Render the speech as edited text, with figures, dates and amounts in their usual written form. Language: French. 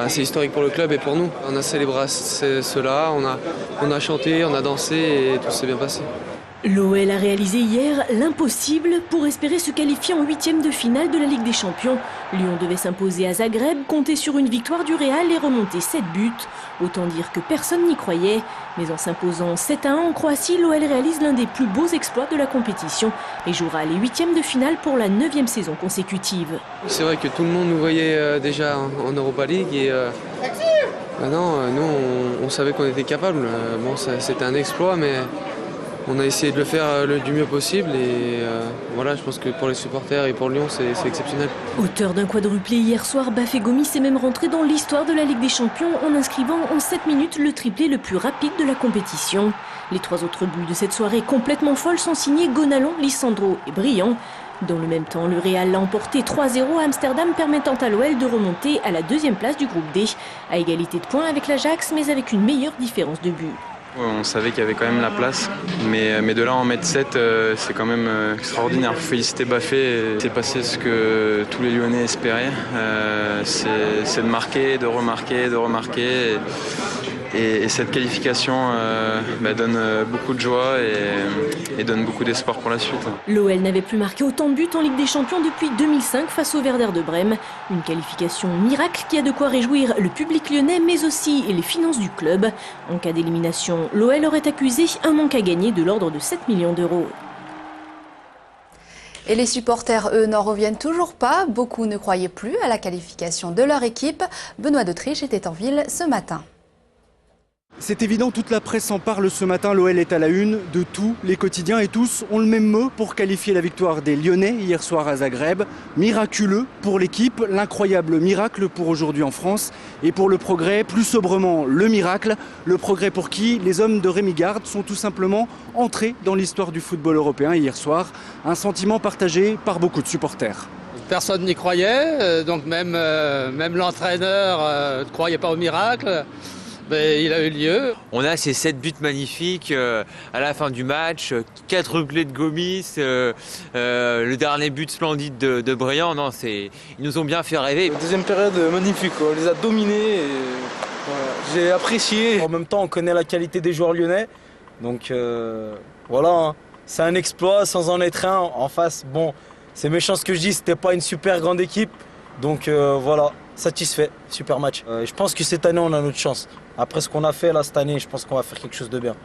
C'est historique pour le club et pour nous. On a célébré cela, on a chanté, on a dansé et tout s'est bien passé. L'OL a réalisé hier l'impossible pour espérer se qualifier en huitième de finale de la Ligue des Champions. Lyon devait s'imposer à Zagreb, compter sur une victoire du Real et remonter 7 buts. Autant dire que personne n'y croyait. Mais en s'imposant 7-1 en Croatie, l'OL réalise l'un des plus beaux exploits de la compétition et jouera les huitièmes de finale pour la 9e saison consécutive. C'est vrai que tout le monde nous voyait déjà en Europa League et maintenant, nous on savait qu'on était capable. C'était un exploit, mais on a essayé de le faire du mieux possible et je pense que pour les supporters et pour Lyon, c'est exceptionnel. Auteur d'un quadruplé hier soir, Bafégomis s'est même rentré dans l'histoire de la Ligue des Champions en inscrivant en 7 minutes le triplé le plus rapide de la compétition. Les 3 autres buts de cette soirée complètement folle sont signés Gonalon, Lisandro et Briand. Dans le même temps, le Real l'a emporté 3-0 à Amsterdam, permettant à l'OL de remonter à la 2e place du groupe D, à égalité de points avec l'Ajax, mais avec une meilleure différence de but. On savait qu'il y avait quand même la place, mais de là en mettre 7, c'est quand même extraordinaire. Il faut féliciter Bafé, c'est passé ce que tous les Lyonnais espéraient. C'est de marquer, de remarquer, de remarquer. Et cette qualification donne beaucoup de joie et donne beaucoup d'espoir pour la suite. L'OL n'avait plus marqué autant de buts en Ligue des Champions depuis 2005 face au Werder de Brême. Une qualification miracle qui a de quoi réjouir le public lyonnais mais aussi les finances du club. En cas d'élimination, l'OL aurait accusé un manque à gagner de l'ordre de 7 millions d'euros. Et les supporters, eux, n'en reviennent toujours pas. Beaucoup ne croyaient plus à la qualification de leur équipe. Benoît d'Autriche était en ville ce matin. C'est évident, toute la presse en parle ce matin. L'OL est à la une de tous les quotidiens et tous ont le même mot pour qualifier la victoire des Lyonnais hier soir à Zagreb. Miraculeux pour l'équipe, l'incroyable miracle pour aujourd'hui en France. Et pour le progrès, plus sobrement le miracle. Le progrès pour qui les hommes de Rémi Garde sont tout simplement entrés dans l'histoire du football européen hier soir. Un sentiment partagé par beaucoup de supporters. Personne n'y croyait, donc même l'entraîneur ne croyait pas au miracle. Mais il a eu lieu. On a ces 7 buts magnifiques à la fin du match, 4 doublés de Gomis, le dernier but splendide de Briand. Non, ils nous ont bien fait rêver. La deuxième période magnifique, on les a dominés. J'ai apprécié. En même temps, on connaît la qualité des joueurs lyonnais. Donc c'est un exploit sans en être un. En face, c'est méchant ce que je dis, c'était pas une super grande équipe. Donc satisfait, super match. Je pense que cette année, on a notre chance. Après ce qu'on a fait là cette année, je pense qu'on va faire quelque chose de bien.